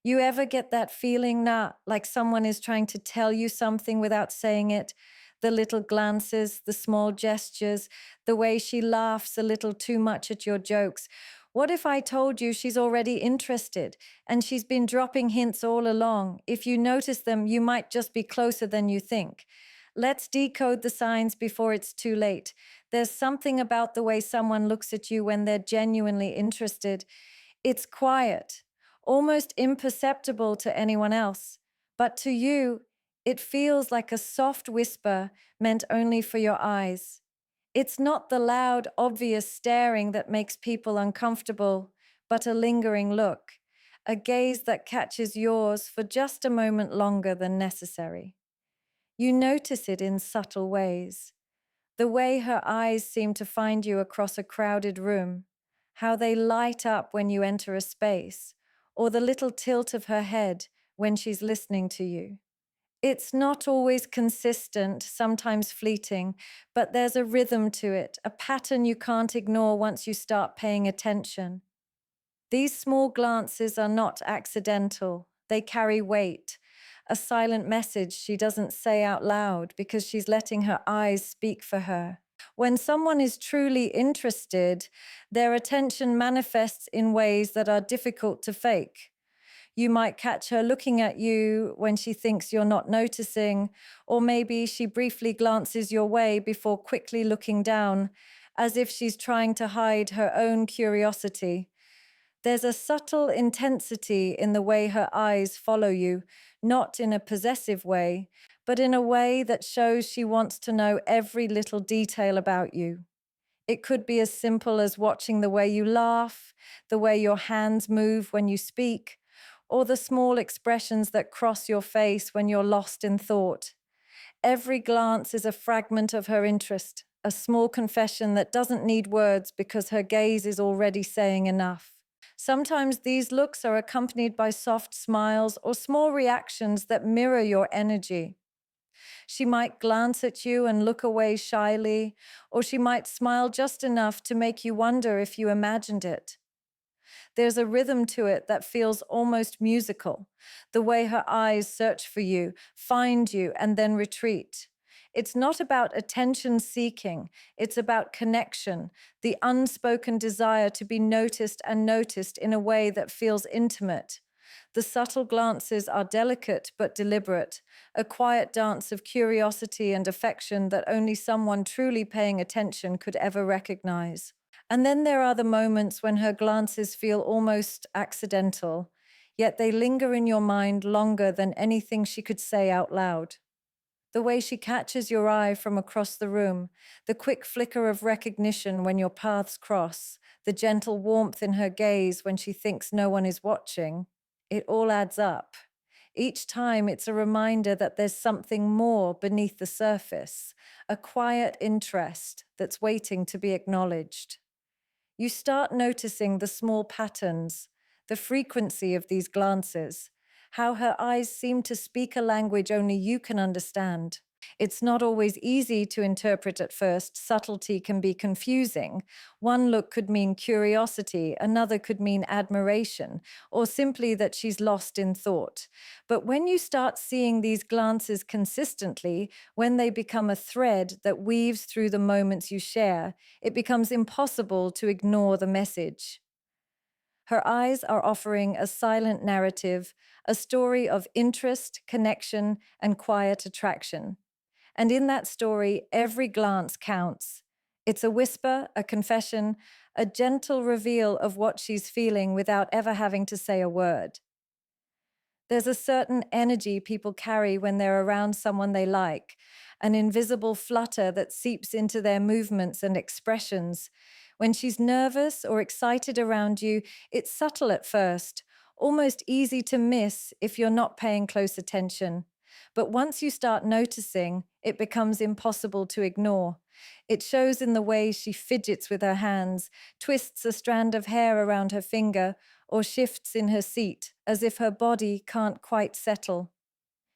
You ever get that feeling now, like someone is trying to tell you something without saying it? The little glances, the small gestures, the way she laughs a little too much at your jokes. What if I told you she's already interested and she's been dropping hints all along? If you notice them, you might just be closer than you think. Let's decode the signs before it's too late. There's something about the way someone looks at you when they're genuinely interested. It's quiet, almost imperceptible to anyone else, but to you, it feels like a soft whisper meant only for your eyes. It's not the loud, obvious staring that makes people uncomfortable, but a lingering look, a gaze that catches yours for just a moment longer than necessary. You notice it in subtle ways. The way her eyes seem to find you across a crowded room, how they light up when you enter a space, or the little tilt of her head when she's listening to you. It's not always consistent, sometimes fleeting, but there's a rhythm to it, a pattern you can't ignore once you start paying attention. These small glances are not accidental, they carry weight, a silent message she doesn't say out loud because she's letting her eyes speak for her. When someone is truly interested, their attention manifests in ways that are difficult to fake. You might catch her looking at you when she thinks you're not noticing, or maybe she briefly glances your way before quickly looking down, as if she's trying to hide her own curiosity. There's a subtle intensity in the way her eyes follow you, not in a possessive way, but in a way that shows she wants to know every little detail about you. It could be as simple as watching the way you laugh, the way your hands move when you speak, or the small expressions that cross your face when you're lost in thought. Every glance is a fragment of her interest, a small confession that doesn't need words because her gaze is already saying enough. Sometimes these looks are accompanied by soft smiles or small reactions that mirror your energy. She might glance at you and look away shyly, or she might smile just enough to make you wonder if you imagined it. There's a rhythm to it that feels almost musical, the way her eyes search for you, find you, and then retreat. It's not about attention seeking, it's about connection, the unspoken desire to be noticed and noticed in a way that feels intimate. The subtle glances are delicate but deliberate, a quiet dance of curiosity and affection that only someone truly paying attention could ever recognize. And then there are the moments when her glances feel almost accidental, yet they linger in your mind longer than anything she could say out loud. The way she catches your eye from across the room, the quick flicker of recognition when your paths cross, the gentle warmth in her gaze when she thinks no one is watching, it all adds up. Each time it's a reminder that there's something more beneath the surface, a quiet interest that's waiting to be acknowledged. You start noticing the small patterns, the frequency of these glances, how her eyes seem to speak a language only you can understand. It's not always easy to interpret at first. Subtlety can be confusing. One look could mean curiosity, another could mean admiration, or simply that she's lost in thought. But when you start seeing these glances consistently, when they become a thread that weaves through the moments you share, it becomes impossible to ignore the message. Her eyes are offering a silent narrative, a story of interest, connection, and quiet attraction. And in that story, every glance counts. It's a whisper, a confession, a gentle reveal of what she's feeling without ever having to say a word. There's a certain energy people carry when they're around someone they like, an invisible flutter that seeps into their movements and expressions. When she's nervous or excited around you, it's subtle at first, almost easy to miss if you're not paying close attention. But once you start noticing, it becomes impossible to ignore. It shows in the way she fidgets with her hands, twists a strand of hair around her finger, or shifts in her seat, as if her body can't quite settle.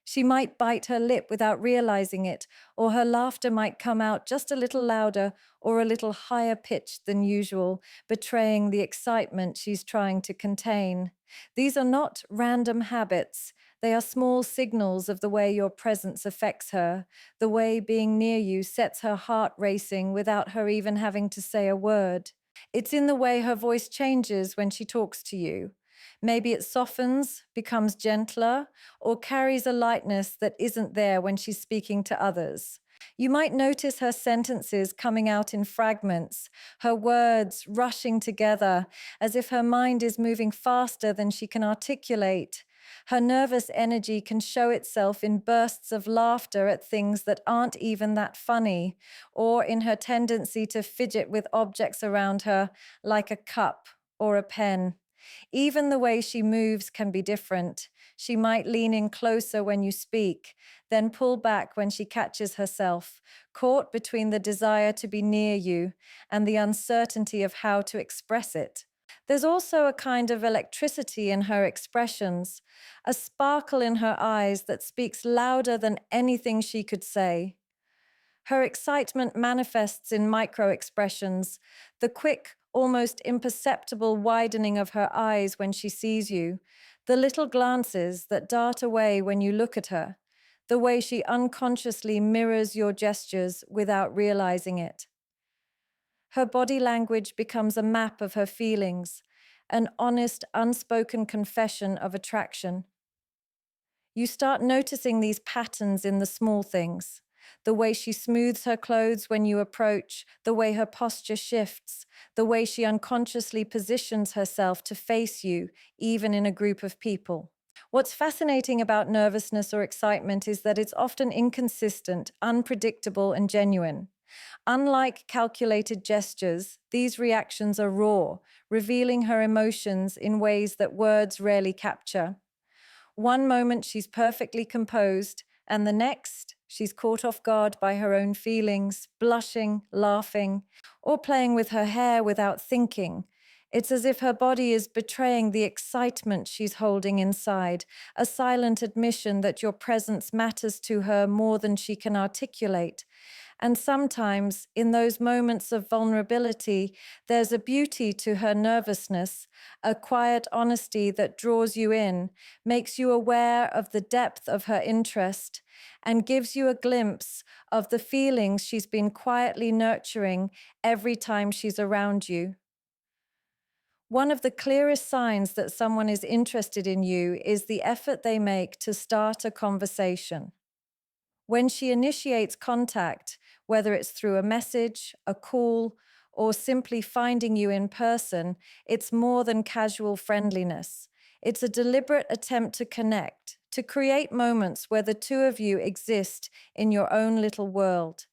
She might bite her lip without realizing it, or her laughter might come out just a little louder or a little higher pitched than usual, betraying the excitement she's trying to contain. These are not random habits. They are small signals of the way your presence affects her, the way being near you sets her heart racing without her even having to say a word. It's in the way her voice changes when she talks to you. Maybe it softens, becomes gentler, or carries a lightness that isn't there when she's speaking to others. You might notice her sentences coming out in fragments, her words rushing together as if her mind is moving faster than she can articulate. Her nervous energy can show itself in bursts of laughter at things that aren't even that funny, or in her tendency to fidget with objects around her, like a cup or a pen. Even the way she moves can be different. She might lean in closer when you speak, then pull back when she catches herself, caught between the desire to be near you and the uncertainty of how to express it. There's also a kind of electricity in her expressions, a sparkle in her eyes that speaks louder than anything she could say. Her excitement manifests in micro expressions, the quick, almost imperceptible widening of her eyes when she sees you, the little glances that dart away when you look at her, the way she unconsciously mirrors your gestures without realizing it. Her body language becomes a map of her feelings, an honest, unspoken confession of attraction. You start noticing these patterns in the small things. The way she smooths her clothes when you approach, the way her posture shifts, the way she unconsciously positions herself to face you, even in a group of people. What's fascinating about nervousness or excitement is that it's often inconsistent, unpredictable, and genuine. Unlike calculated gestures, these reactions are raw, revealing her emotions in ways that words rarely capture. One moment she's perfectly composed, and the next she's caught off guard by her own feelings, blushing, laughing, or playing with her hair without thinking. It's as if her body is betraying the excitement she's holding inside, a silent admission that your presence matters to her more than she can articulate. And sometimes, in those moments of vulnerability, there's a beauty to her nervousness, a quiet honesty that draws you in, makes you aware of the depth of her interest, and gives you a glimpse of the feelings she's been quietly nurturing every time she's around you. One of the clearest signs that someone is interested in you is the effort they make to start a conversation. When she initiates contact, whether it's through a message, a call, or simply finding you in person, it's more than casual friendliness. It's a deliberate attempt to connect, to create moments where the two of you exist in your own little world.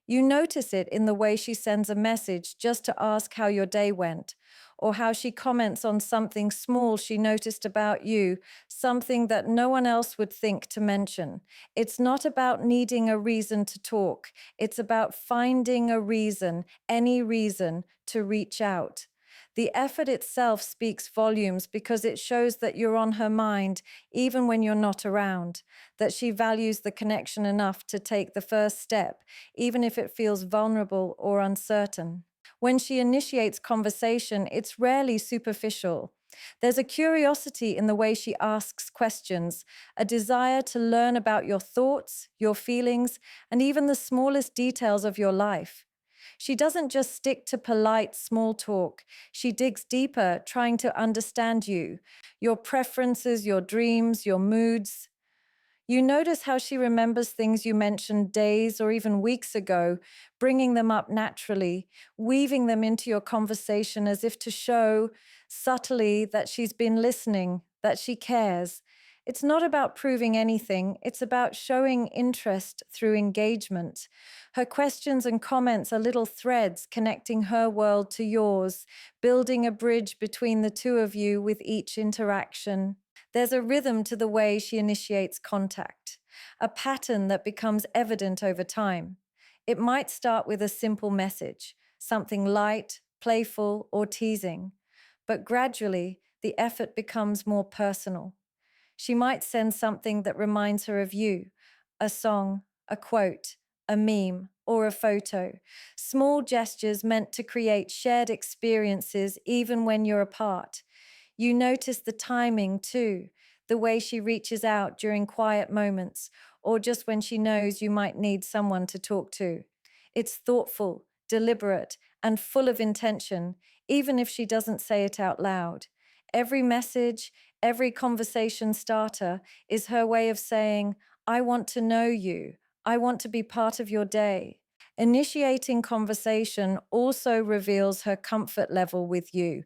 You notice it in the way she sends a message just to ask how your day went, or how she comments on something small she noticed about you, something that no one else would think to mention. It's not about needing a reason to talk, it's about finding a reason, any reason, to reach out. The effort itself speaks volumes because it shows that you're on her mind even when you're not around, that she values the connection enough to take the first step, even if it feels vulnerable or uncertain. When she initiates conversation, it's rarely superficial. There's a curiosity in the way she asks questions, a desire to learn about your thoughts, your feelings, and even the smallest details of your life. She doesn't just stick to polite small talk. She digs deeper, trying to understand you, your preferences, your dreams, your moods. You notice how she remembers things you mentioned days or even weeks ago, bringing them up naturally, weaving them into your conversation as if to show subtly that she's been listening, that she cares. It's not about proving anything, it's about showing interest through engagement. Her questions and comments are little threads connecting her world to yours, building a bridge between the two of you with each interaction. There's a rhythm to the way she initiates contact, a pattern that becomes evident over time. It might start with a simple message, something light, playful, or teasing, but gradually the effort becomes more personal. She might send something that reminds her of you, a song, a quote, a meme, or a photo. Small gestures meant to create shared experiences even when you're apart. You notice the timing too, the way she reaches out during quiet moments, or just when she knows you might need someone to talk to. It's thoughtful, deliberate, and full of intention, even if she doesn't say it out loud. Every message, every conversation starter is her way of saying, I want to know you. I want to be part of your day. Initiating conversation also reveals her comfort level with you.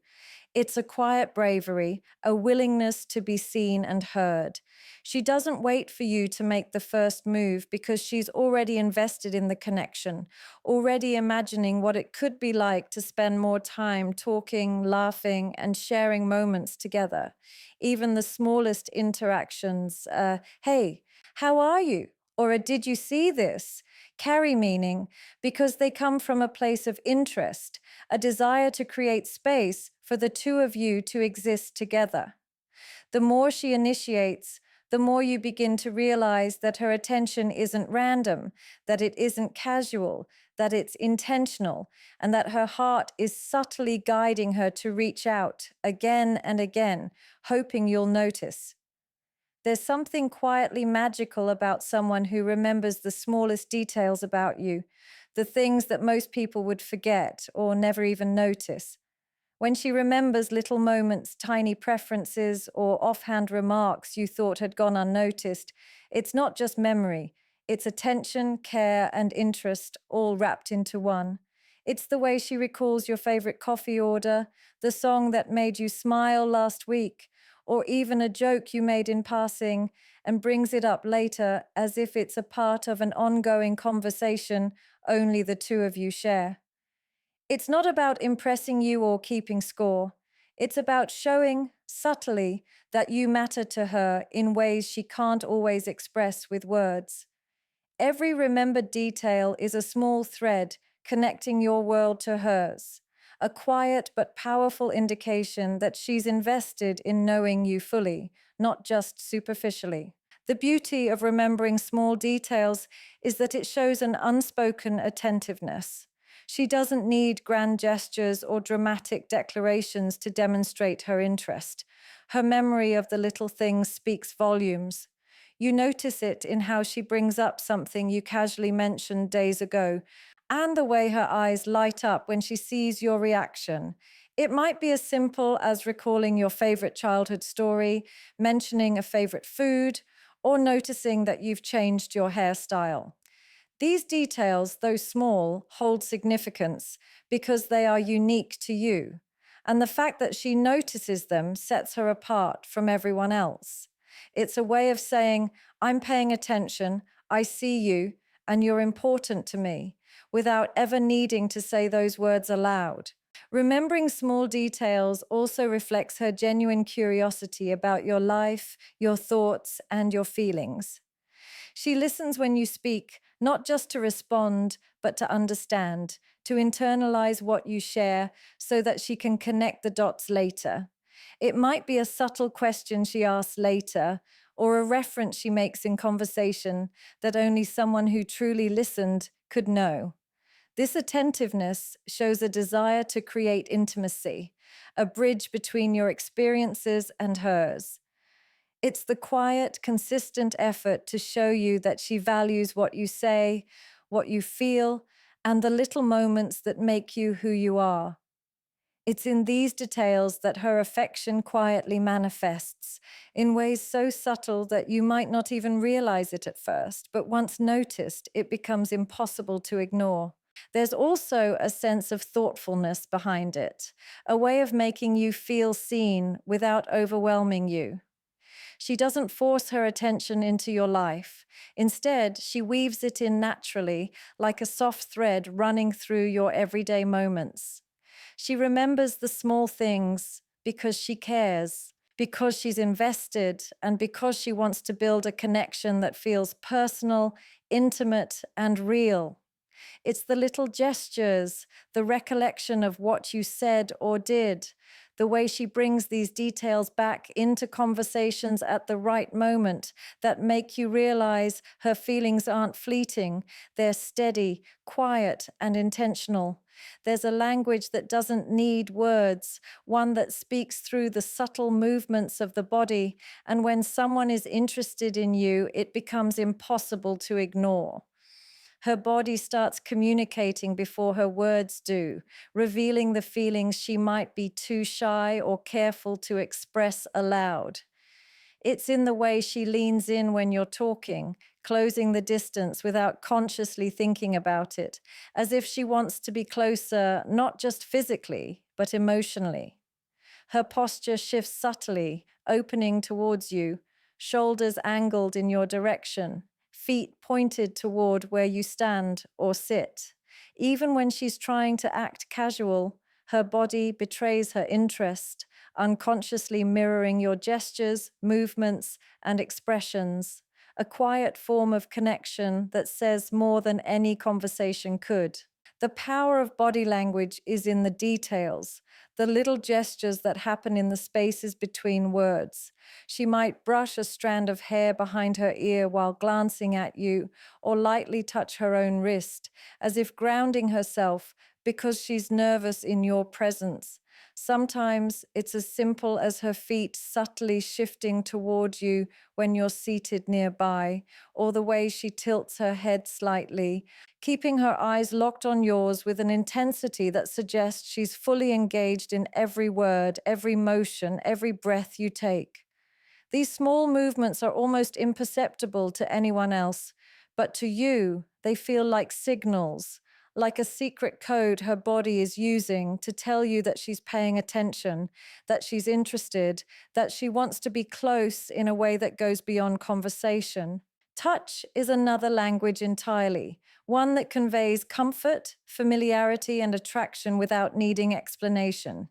It's a quiet bravery, a willingness to be seen and heard. She doesn't wait for you to make the first move because she's already invested in the connection, already imagining what it could be like to spend more time talking, laughing, and sharing moments together. Even the smallest interactions, hey, how are you? Or a did you see this? Carry meaning because they come from a place of interest, a desire to create space for the two of you to exist together. The more she initiates, the more you begin to realize that her attention isn't random, that it isn't casual, that it's intentional, and that her heart is subtly guiding her to reach out again and again, hoping you'll notice. There's something quietly magical about someone who remembers the smallest details about you, the things that most people would forget or never even notice. When she remembers little moments, tiny preferences, or offhand remarks you thought had gone unnoticed, it's not just memory, it's attention, care, and interest all wrapped into one. It's the way she recalls your favorite coffee order, the song that made you smile last week, or even a joke you made in passing and brings it up later as if it's a part of an ongoing conversation only the two of you share. It's not about impressing you or keeping score. It's about showing subtly that you matter to her in ways she can't always express with words. Every remembered detail is a small thread connecting your world to hers, a quiet but powerful indication that she's invested in knowing you fully, not just superficially. The beauty of remembering small details is that it shows an unspoken attentiveness. She doesn't need grand gestures or dramatic declarations to demonstrate her interest. Her memory of the little things speaks volumes. You notice it in how she brings up something you casually mentioned days ago, and the way her eyes light up when she sees your reaction. It might be as simple as recalling your favorite childhood story, mentioning a favorite food, or noticing that you've changed your hairstyle. These details, though small, hold significance because they are unique to you. And the fact that she notices them sets her apart from everyone else. It's a way of saying, I'm paying attention, I see you, and you're important to me, without ever needing to say those words aloud. Remembering small details also reflects her genuine curiosity about your life, your thoughts, and your feelings. She listens when you speak, not just to respond, but to understand, to internalize what you share so that she can connect the dots later. It might be a subtle question she asks later, or a reference she makes in conversation that only someone who truly listened could know. This attentiveness shows a desire to create intimacy, a bridge between your experiences and hers. It's the quiet, consistent effort to show you that she values what you say, what you feel, and the little moments that make you who you are. It's in these details that her affection quietly manifests, in ways so subtle that you might not even realize it at first, but once noticed, it becomes impossible to ignore. There's also a sense of thoughtfulness behind it, a way of making you feel seen without overwhelming you. She doesn't force her attention into your life. Instead, she weaves it in naturally, like a soft thread running through your everyday moments. She remembers the small things because she cares, because she's invested, and because she wants to build a connection that feels personal, intimate, and real. It's the little gestures, the recollection of what you said or did, The way she brings these details back into conversations at the right moment that make you realize her feelings aren't fleeting, they're steady, quiet, and intentional. There's a language that doesn't need words, one that speaks through the subtle movements of the body. And when someone is interested in you, it becomes impossible to ignore. Her body starts communicating before her words do, revealing the feelings she might be too shy or careful to express aloud. It's in the way she leans in when you're talking, closing the distance without consciously thinking about it, as if she wants to be closer, not just physically, but emotionally. Her posture shifts subtly, opening towards you, shoulders angled in your direction, feet pointed toward where you stand or sit. Even when she's trying to act casual, her body betrays her interest, unconsciously mirroring your gestures, movements, and expressions. A quiet form of connection that says more than any conversation could. The power of body language is in the details, the little gestures that happen in the spaces between words. She might brush a strand of hair behind her ear while glancing at you, or lightly touch her own wrist, as if grounding herself because she's nervous in your presence. Sometimes it's as simple as her feet subtly shifting toward you when you're seated nearby, or the way she tilts her head slightly, keeping her eyes locked on yours with an intensity that suggests she's fully engaged in every word, every motion, every breath you take. These small movements are almost imperceptible to anyone else, but to you, they feel like signals, like a secret code her body is using to tell you that she's paying attention, that she's interested, that she wants to be close in a way that goes beyond conversation. Touch is another language entirely, one that conveys comfort, familiarity, and attraction without needing explanation.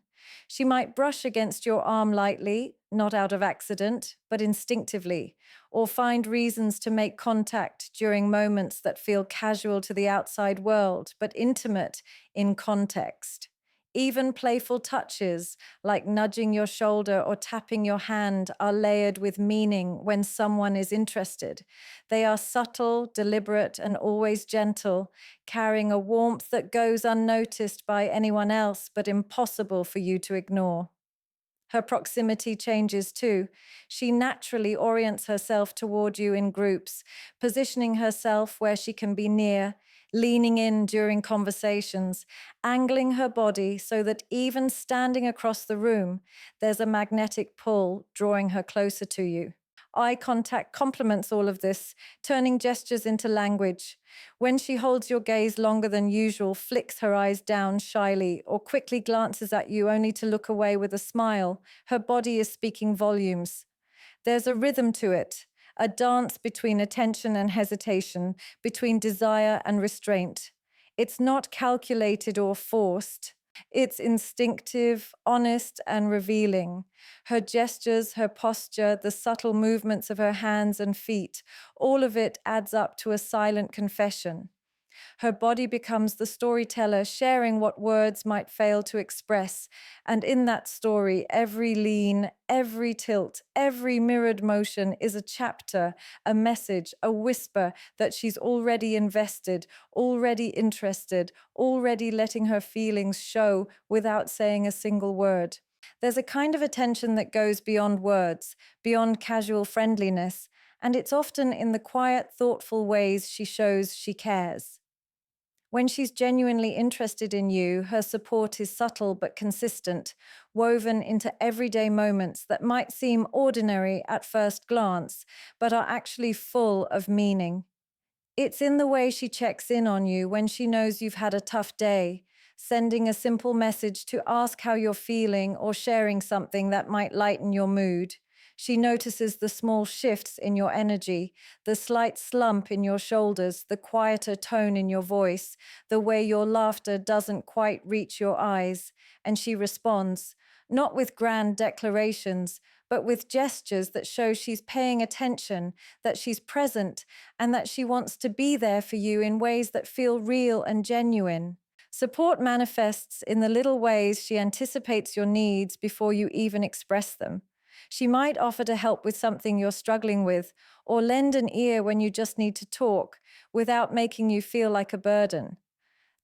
She might brush against your arm lightly, not out of accident, but instinctively, or find reasons to make contact during moments that feel casual to the outside world, but intimate in context. Even playful touches, like nudging your shoulder or tapping your hand, are layered with meaning when someone is interested. They are subtle, deliberate, and always gentle, carrying a warmth that goes unnoticed by anyone else, but impossible for you to ignore. Her proximity changes too. She naturally orients herself toward you in groups, positioning herself where she can be near, leaning in during conversations, angling her body so that even standing across the room, there's a magnetic pull drawing her closer to you. Eye contact complements all of this, turning gestures into language. When she holds your gaze longer than usual, flicks her eyes down shyly, or quickly glances at you only to look away with a smile, her body is speaking volumes. There's a rhythm to it, a dance between attention and hesitation, between desire and restraint. It's not calculated or forced. It's instinctive, honest, and revealing. Her gestures, her posture, the subtle movements of her hands and feet, all of it adds up to a silent confession. Her body becomes the storyteller, sharing what words might fail to express. And in that story, every lean, every tilt, every mirrored motion is a chapter, a message, a whisper that she's already invested, already interested, already letting her feelings show without saying a single word. There's a kind of attention that goes beyond words, beyond casual friendliness, and it's often in the quiet, thoughtful ways she shows she cares. When she's genuinely interested in you, her support is subtle but consistent, woven into everyday moments that might seem ordinary at first glance, but are actually full of meaning. It's in the way she checks in on you when she knows you've had a tough day, sending a simple message to ask how you're feeling or sharing something that might lighten your mood. She notices the small shifts in your energy, the slight slump in your shoulders, the quieter tone in your voice, the way your laughter doesn't quite reach your eyes, and she responds, not with grand declarations, but with gestures that show she's paying attention, that she's present, and that she wants to be there for you in ways that feel real and genuine. Support manifests in the little ways she anticipates your needs before you even express them. She might offer to help with something you're struggling with, or lend an ear when you just need to talk without making you feel like a burden.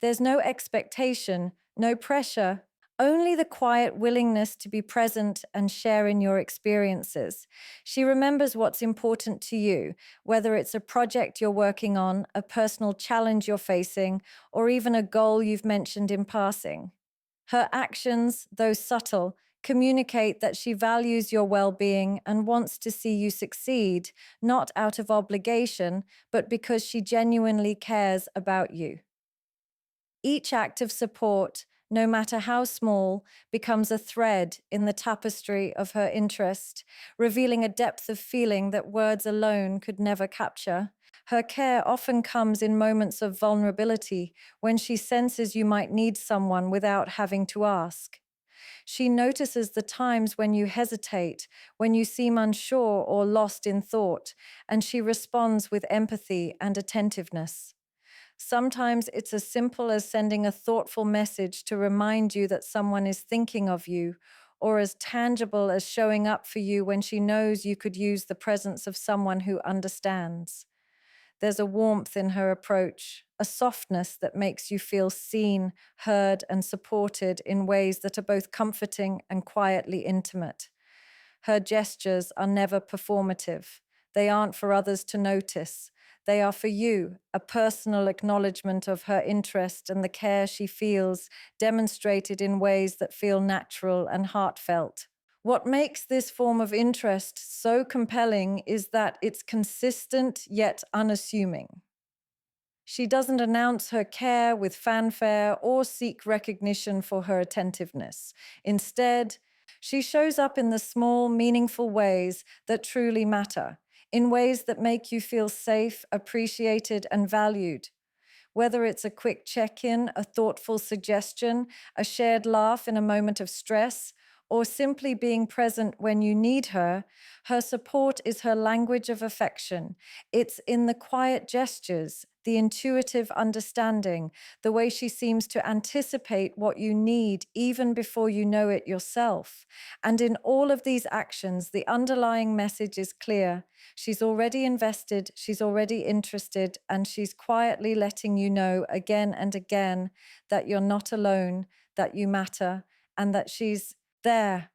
There's no expectation, no pressure, only the quiet willingness to be present and share in your experiences. She remembers what's important to you, whether it's a project you're working on, a personal challenge you're facing, or even a goal you've mentioned in passing. Her actions, though subtle, communicate that she values your well being and wants to see you succeed, not out of obligation, but because she genuinely cares about you. Each act of support, no matter how small, becomes a thread in the tapestry of her interest, revealing a depth of feeling that words alone could never capture. Her care often comes in moments of vulnerability when she senses you might need someone without having to ask. She notices the times when you hesitate, when you seem unsure or lost in thought, and she responds with empathy and attentiveness. Sometimes it's as simple as sending a thoughtful message to remind you that someone is thinking of you, or as tangible as showing up for you when she knows you could use the presence of someone who understands. There's a warmth in her approach, a softness that makes you feel seen, heard, and supported in ways that are both comforting and quietly intimate. Her gestures are never performative. They aren't for others to notice. They are for you, a personal acknowledgement of her interest and the care she feels, demonstrated in ways that feel natural and heartfelt. What makes this form of interest so compelling is that it's consistent yet unassuming. She doesn't announce her care with fanfare or seek recognition for her attentiveness. Instead, she shows up in the small, meaningful ways that truly matter, in ways that make you feel safe, appreciated, and valued. Whether it's a quick check in, a thoughtful suggestion, a shared laugh in a moment of stress, or simply being present when you need her, her support is her language of affection. It's in the quiet gestures, the intuitive understanding, the way she seems to anticipate what you need even before you know it yourself. And in all of these actions, the underlying message is clear. She's already invested, she's already interested, and she's quietly letting you know again and again that you're not alone, that you matter, and that she's there.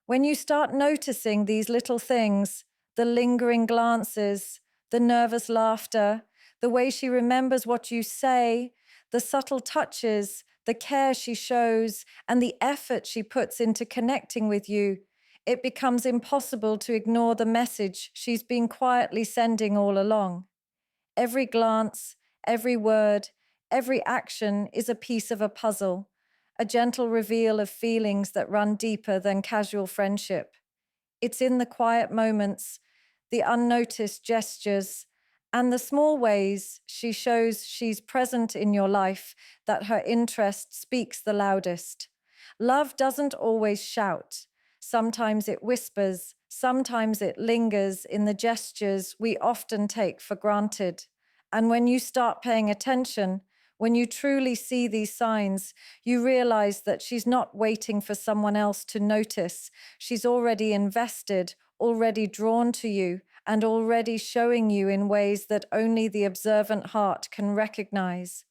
When you start noticing these little things, the lingering glances, the nervous laughter, the way she remembers what you say, the subtle touches, the care she shows, and the effort she puts into connecting with you, it becomes impossible to ignore the message she's been quietly sending all along. Every glance, every word, every action is a piece of a puzzle, a gentle reveal of feelings that run deeper than casual friendship. It's in the quiet moments, the unnoticed gestures, and the small ways she shows she's present in your life that her interest speaks the loudest. Love doesn't always shout. Sometimes it whispers, sometimes it lingers in the gestures we often take for granted. And when you start paying attention, when you truly see these signs, you realize that she's not waiting for someone else to notice. She's already invested, already drawn to you, and already showing you in ways that only the observant heart can recognize.